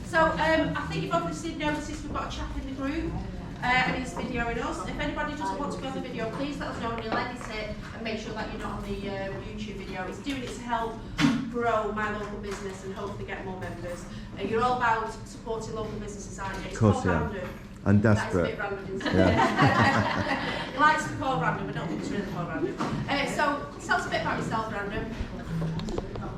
So I think you've obviously noticed we've got a chap in the group and he's videoing us. If anybody doesn't want to be on the video, please let us know and he'll edit it and make sure that you're not on the YouTube video. He's doing it to help grow my local business and hopefully get more members. You're all about supporting local businesses, aren't you? It's called random. And desperate. That's a bit random, isn't it? Yeah. He likes to be called random, but don't think it's really called random. So tell us a bit about yourself, Random.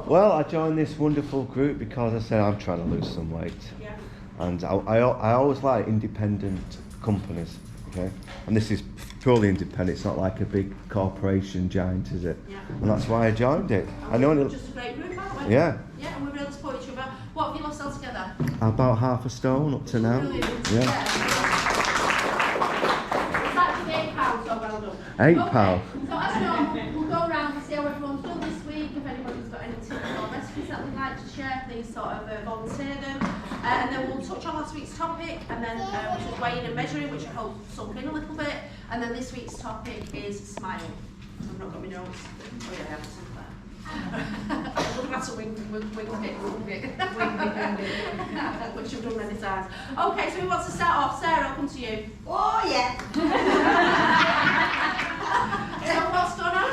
Well, I joined this wonderful group because I said I'm trying to lose some weight. Yeah. And I always like independent companies, okay? And this is purely independent, it's not like a big corporation giant, is it? Yeah. And that's why I joined it. And we're just a great group, aren't we? Yeah. Yeah, and we really support each other. What have you lost altogether? About half a stone up to now. Brilliant. Yeah. It's actually £8, so well done. £8. So as you know, we'll go around and see how everyone's done this week. If anybody's got any tips or recipes that they'd like to share, please sort of volunteer them. And then we'll touch on last week's topic, and then which was weighing and measuring, which I hope sunk in a little bit. And then this week's topic is smile. I've not got my notes. Oh yeah, I have some there. I'm looking at a wing it. Which I've done many times. Okay, so who wants to start off? Sarah, I'll come to you. Oh yeah. So what's going on?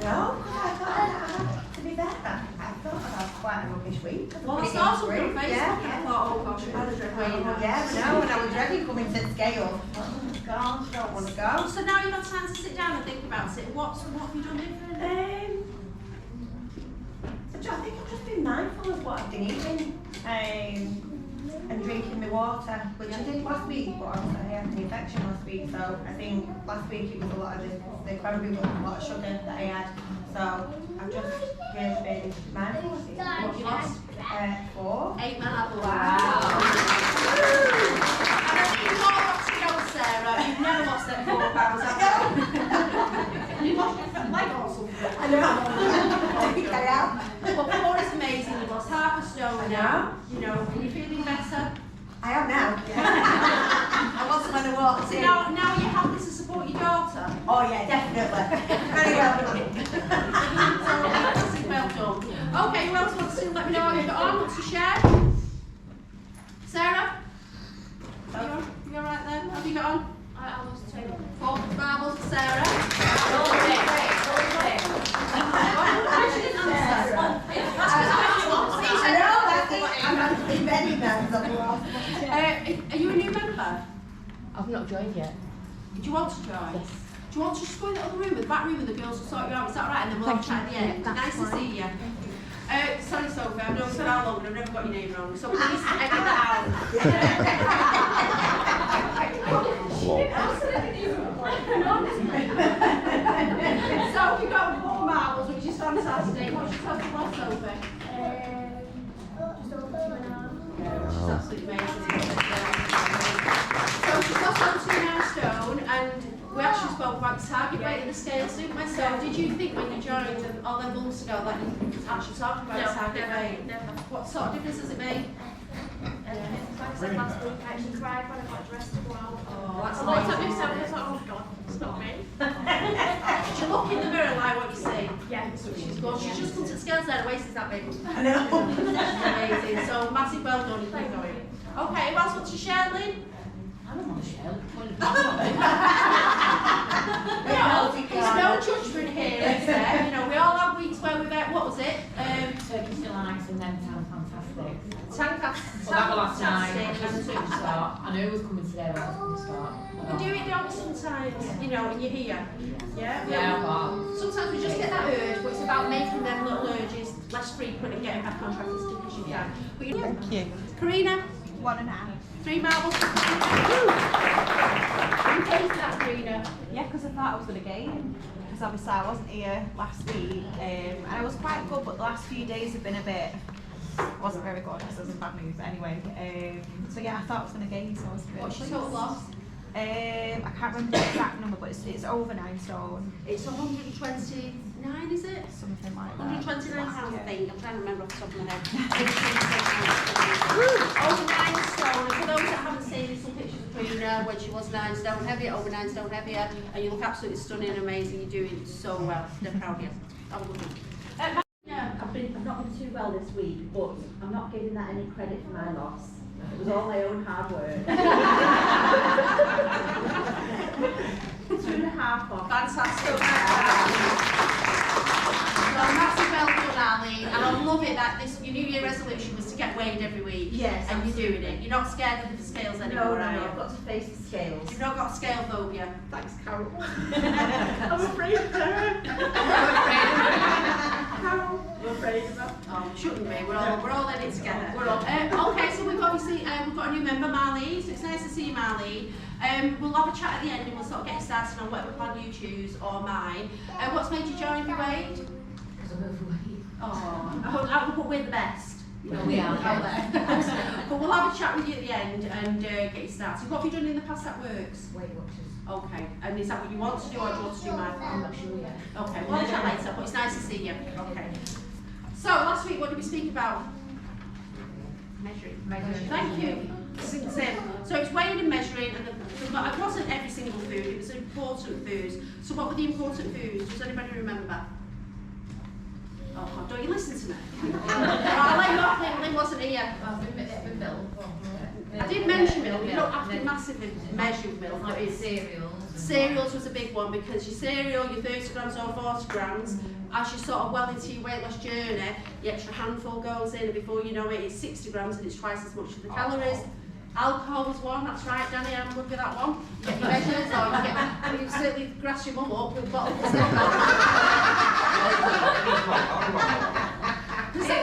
Well, I don't know. To be fair, I thought I had quite a rubbish week. Well, I saw something on Facebook Yeah. and I thought, oh gosh, I had a dread weighing out. Yeah, I know. When I was ready coming to scale, oh gosh, I don't want to go. So now you've had time to sit down and think about it. What have you done different? I think I've just been mindful of what I've been eating and drinking my water, which I did last week, but obviously I had an infection last week, so I think last week it was a lot of the cranberry was a lot of sugar that I had, so I've just really been mindful. What you lost? 4. 8 marbles. Wow. And I think you've got lots to go, Sarah. You've never lost them 4 pounds, have you? You lost your leg or something. I know. I think I have. Well, 4 is amazing. You've lost half a stone now. You know, are you feeling better? I am now. I wasn't when I walked So in. now you're happy to support your daughter? Oh yeah, definitely. Very well done. So, well done. Okay, who else wants to let me know how you got on? Wants to share? Sarah? You alright then? How have you got on? I lost 2. 4 marbles for Sarah. Are you a new member? I've not joined yet. Do you want to join? Yes. Do you want to just go in the other room, the back room, and the girls will sort you out? Is that right? And then we'll have a chat at the end. Nice to see you. Sorry, Sophie, I've known you for how long and I've never got your name wrong. So please edit that out. So we've got 4 marbles, which is fantastic. What's your total loss, Sophie? Just over 2.5. She's absolutely amazing. So she's lost on 2.5 stone, and we actually spoke about the target weight in the scales, didn't we? So did you think when you joined all them months ago that you actually talked about the target weight? Never. What sort of difference does it make? Like I said last week, I actually cried when I got dressed to go out. Oh, that's I looked at amazing. myself and I was like, oh god, it's not me. Did you look in the mirror and like what you see? Yeah. She's good. She's just come to the scales there, her waist is that big. I know. Amazing. So massive well done, you keep going. Okay, who else wants to share, Lynn? I don't want to share. There's no judgment here, is there? You know, we all have weeks where we've had, what was it? Turkey still nice and then sounds fantastic. Fantastic. Well, that was last night. And Just Turkish to start. I knew it was coming today, but I was going to start. We do it, don't we, sometimes, you know, when you're here. Yeah? Yeah, but Sometimes we just get that urge, but it's about making them little urges less frequent and getting back on track as quick as you can. But you know, Thank you. Karina? 1.5. 3 marbles. You paid for that, Karina. Yeah, because I thought I was going to gain. Because obviously I wasn't here last week, and I was quite good, but the last few days have been a bit. Wasn't very good. I was in bad mood, but anyway. So yeah, I thought I was going to gain, so I was really What's your pleased. total loss? I can't remember the exact number, but it's over 9 stone. It's 129, is it? Something like that. 129 pounds, I think. I'm trying to remember off the top of my head. Over 9 stone. And for those that haven't seen some pictures of Karina when she was 9 stone heavier, over 9 stone heavier, and you look absolutely stunning and amazing. You're doing so well. They're proud of you. Have a good one. Yeah, I've been not been too well this week, but I'm not giving that any credit for my loss. It was all my own hard work. 2.5 off. Fantastic. Well, massive well done, Ali. And I love it that your New Year resolution was to get weighed every week. Yes, and you're doing it. You're not scared of the scales anymore, are you? I've got to face the scales. You've not got scale phobia. Thanks, Carol. I'm afraid of her. Carol, I'm afraid of her. Oh, shouldn't be. We're all in it together. We're all. Okay, so we've obviously we've got a new member, Marley. So it's nice to see you, Marley. We'll have a chat at the end and we'll sort of get started on whatever plan you choose or mine. What's made you join Beeweighed? Because I'm overweight. But we're the best. We are. But we'll have a chat with you at the end and get you started. What have you done in the past that works? Weight Watchers. Okay, and is that what you want to do or do you want to do my I'm plan? not sure yet. Okay, we'll have a chat later, but it's nice to see you. Okay. So, last week, what did we speak about? Measuring. Thank you. Same. So it's weighing and measuring, and it wasn't every single food, it was important foods. So what were the important foods? Does anybody remember? Oh, God, don't you listen to me? I'll let you off, Lynn wasn't here. I did mention milk, you don't have to massively measure milk. Like cereals. Cereals was a big one because your cereal, your 30 grams or 40 grams, as you sort of well into your weight loss journey, the extra handful goes in, and before you know it, it's 60 grams and it's twice as much of the calories. Alcohol was one, that's right, Danny, I'm good with that one. You get your measures, or you certainly grass your mum up with bottles of stuff.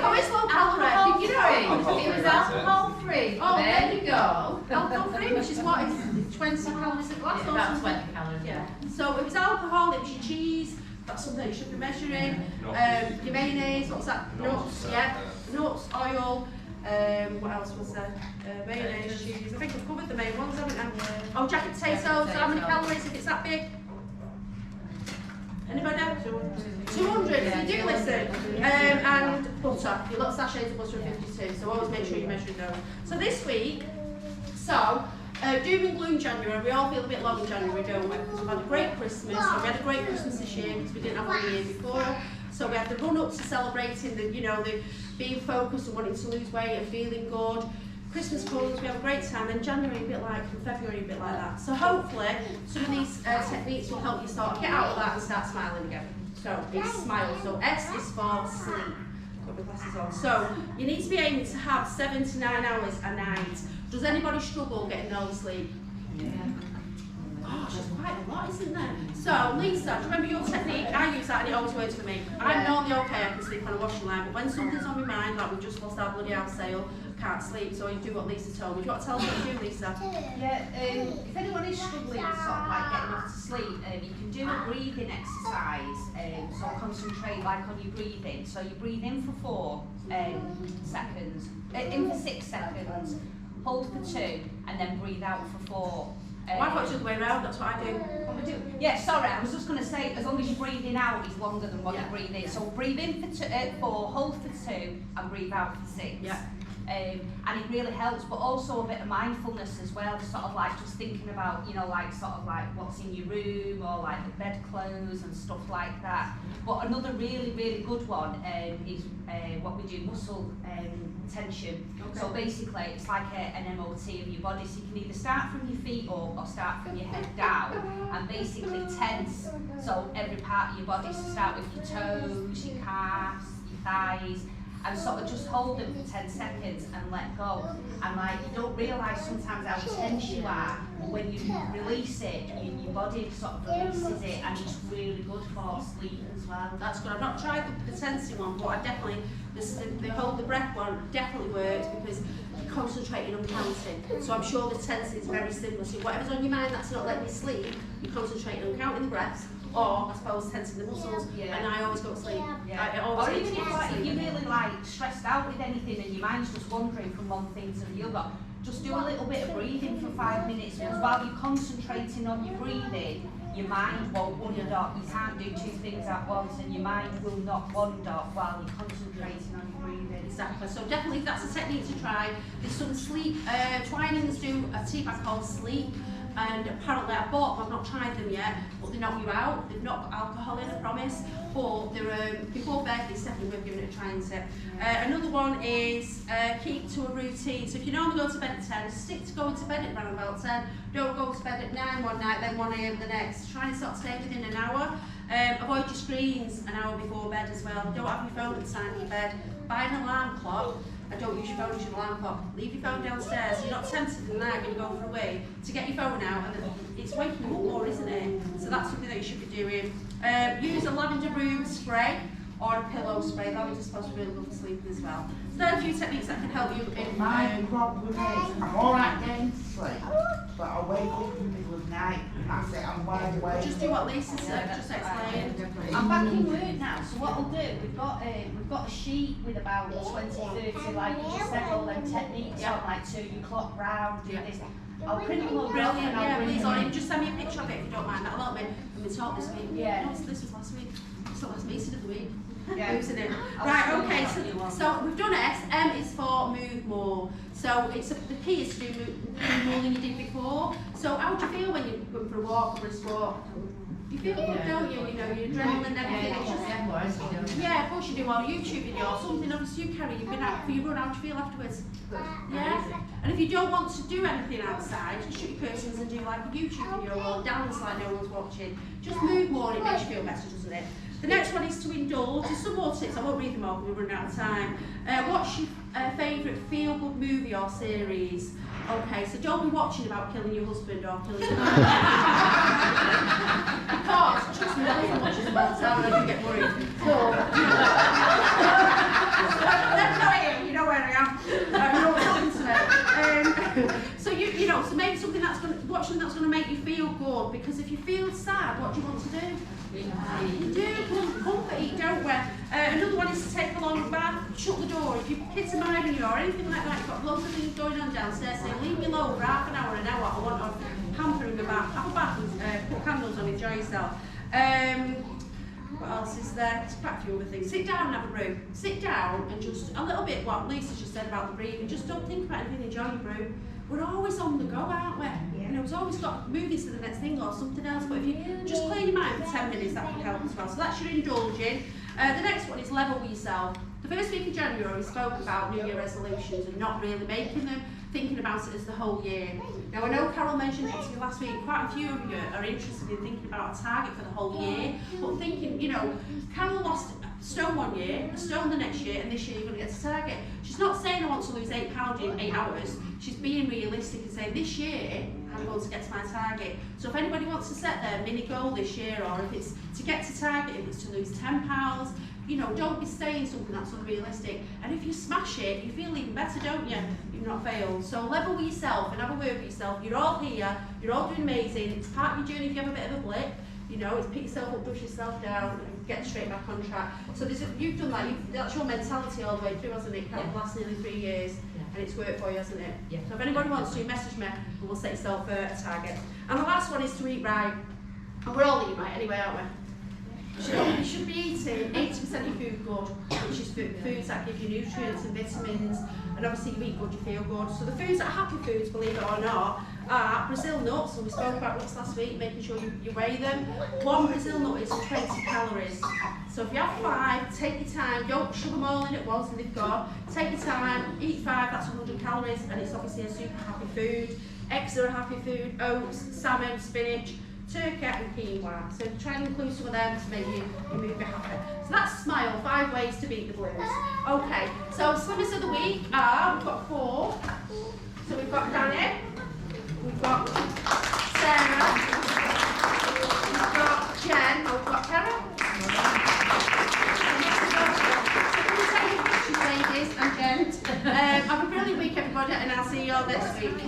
Oh, it's low calorie, you know. It was alcohol free. Oh, there you go. Alcohol free, which is what is 20 calories a glass or About something. 20 calories. Yeah. So it was alcohol, it was your cheese, that's something you should be measuring. Your mayonnaise, what's that? Nuts, yeah. Nuts, oil. What else was there? Mayonnaise, cheese. I think we've covered the main ones, haven't we? Oh, jacket potatoes. So how many calories if it's that big? Anybody? 200. You do listen. And butter. Your little sachets of butter are 52. So always make sure you measure those. So this week, doom and gloom January. We all feel a bit low in January, don't we? Because we've had a great Christmas. So we had a great Christmas this year because we didn't have one the year before. So we had the run up to celebrating the being focused and wanting to lose weight and feeling good. Christmas comes, we have a great time, and January a bit like, and February a bit like that. So hopefully some of these techniques will help you sort of get out of that and start smiling again. So it's smile. So S is for sleep. Got my glasses on. So you need to be aiming to have 7 to 9 hours a night. Does anybody struggle getting no sleep? Yeah. Gosh, there's quite a lot, isn't there? So, Lisa, do you remember your technique? I use that and it always works for me. I'm normally okay, I can sleep on a washing line, but when something's on my mind, like we've just lost our bloody house sale, can't sleep, so I do what Lisa told me. Do you want to tell us what you do, Lisa? Yeah, if anyone is struggling sort of like getting off to sleep, you can do a breathing exercise, so concentrate like on your breathing. So you breathe in for 4 seconds, in for 6 seconds, hold for 2, and then breathe out for 4. I thought it was the other way around, that's what I do. Yeah, sorry, I was just going to say, as long as you're breathing out is longer than what you breathe in. So breathe in for 4, hold for 2, and breathe out for 6. Yeah. And it really helps, but also a bit of mindfulness as well, sort of like just thinking about, like sort of like what's in your room or like the bedclothes and stuff like that. But another really, really good one is what we do, muscle tension. Okay. So basically it's like an MOT of your body, so you can either start from your feet or start from your head down and basically tense, so every part of your body, so start with your toes, your calves, your thighs, and sort of just hold them for 10 seconds and let go. And like, you don't realise sometimes how tense you are, but when you release it, your body sort of releases it, and it's really good for sleep as well. That's good. I've not tried the tensing one, but I definitely, the hold the breath one definitely works because you're concentrating on counting. So I'm sure the tensing is very similar. So whatever's on your mind that's not letting you sleep, you're concentrating on counting the breaths, or I suppose tensing the muscles, and I always go to sleep. Yeah. Or even if you're really like stressed out with anything and your mind's just wandering from one thing to the other, just do a little bit of breathing for 5 minutes, because while you're concentrating on your breathing, your mind won't wander. You can't do 2 things at once, and your mind will not wander while you're concentrating on your breathing. Exactly. So definitely that's a technique to try. There's some sleep, Twinings do a technique called sleep and apparently I bought them, I've not tried them yet, but they knock you out. They've not got alcohol in, I promise, but they're before bed, it's definitely worth giving it a try, isn't it? Another one is keep to a routine. So if you normally go to bed at 10, stick to going to bed at around about 10. Don't go to bed at 9 one night, then 1 AM the next. Try and sort of stay within an hour. Avoid your screens an hour before bed as well. Don't have your phone at the side of your bed. Buy an alarm clock. And don't use your phone as your alarm clock. Leave your phone downstairs so you're not tempted in the night when you go for a wee to get your phone out, and it's waking you up more, isn't it? So that's something that you should be doing. Use a lavender room spray or a pillow spray. Lavender's supposed to be really good for sleeping as well. So there are a few techniques that can help you in My problem is I'm alright getting to sleep, but I wake up in the middle of the night and that's it, I'm wide awake. just do what Lisa said, just explain. I'm back in work now, so what I'll do, we've got a sheet with about 20, 30, like you just said, all them techniques on, like 2 o'clock round, do this. I'll print them all Brilliant, and I'll yeah, bring please, them or in. even just send me a picture of it if you don't mind. That'll help me when we talk this week. Yeah. No, this was last week. It's the last meeting of the week. Yeah. Isn't it? Right, okay, so we've done S. M is for move more. So the key is to do move more than you did before. So how do you feel when you're going for a walk or a brisk walk? You feel good, don't you? You know, your adrenaline and everything. It's just, yeah, of course you do. Or a YouTube video or something obviously you carry. You've been out for your run. How do you feel afterwards? Yeah. And if you don't want to do anything outside, just shut your curtains and do like a YouTube video or dance like no one's watching. Just move more and it makes you feel better, doesn't it? The next one is to indulge. There's some more tips, I won't read them all because we're running out of time. What's your favourite feel-good movie or series? Okay, so don't be watching about killing your husband or killing your husband. Because, trust me, I watches them all the time and I do get worried. That's not here, you know where I am. You know what's happening to me. So you know, so maybe something that's going to, watch something that's going to make you feel good, because if you feel sad, what do you want to do? You do, comfort eat, don't we? Another one is to take a long bath, shut the door. If your kids are minding you or anything like that, you've got loads of things going on downstairs, say leave me alone for half an hour, I want a hamper in the bath. Have a bath and put candles on, enjoy yourself. What else is there? There's quite a few other things. Sit down and have a brew. Sit down and just a little bit what Lisa just said about the breathing. Just don't think about anything, enjoy your brew. We're always on the go, aren't we? Yeah. You know, we've always got movies to the next thing or something else, but if you just clear your mind for 10 minutes, that can help as well. So that's your indulging. The next one is level with yourself. The first week of January we spoke about New Year resolutions and not really making them, thinking about it as the whole year. Now I know Carol mentioned it to you last week, quite a few of you are interested in thinking about a target for the whole year, but thinking, you know, Carol lost a stone one year, a stone the next year, and this year you're going to get a target. She's not saying I want to lose £8 in 8 hours, she's being realistic and saying this year I'm going to get to my target. So if anybody wants to set their mini goal this year, or if it's to get to target, if it's to lose £10, you know, don't be saying something that's unrealistic. And if you smash it, you feel even better, don't you? You've not failed. So level with yourself and have a word with yourself. You're all here, you're all doing amazing. It's part of your journey if you have a bit of a blip. You know, it's pick yourself up, dust yourself down, and get straight back on track. So you've done that, that's your mentality all the way through, hasn't it? For the last nearly 3 years. And it's worked for you, hasn't it? Yeah. So if anybody wants to, message me and we'll set yourself a target. And the last one is to eat right. And we're all eating right anyway, aren't we? You should be eating 80% of your food good, which is foods that give you nutrients and vitamins, and obviously you eat good, you feel good. So the foods that are happy foods, believe it or not, are Brazil nuts, and we spoke about nuts last week, making sure you weigh them. 1 Brazil nut is 20 calories. So if you have 5, take your time, don't shove them all in at once and they've gone. Take your time, eat 5, that's 100 calories, and it's obviously a super happy food. Eggs are a happy food, oats, salmon, spinach, turkey and quinoa. So try and include some of them to make you move a bit happier. So that's SMILE, 5 ways to beat the blues. Okay, so slimmers of the week are, we've got 4. So we've got Danny, we've got Sarah, we've got Jen, we've got Karen. So ladies and gents. Have a brilliant week everybody, and I'll see you all next week.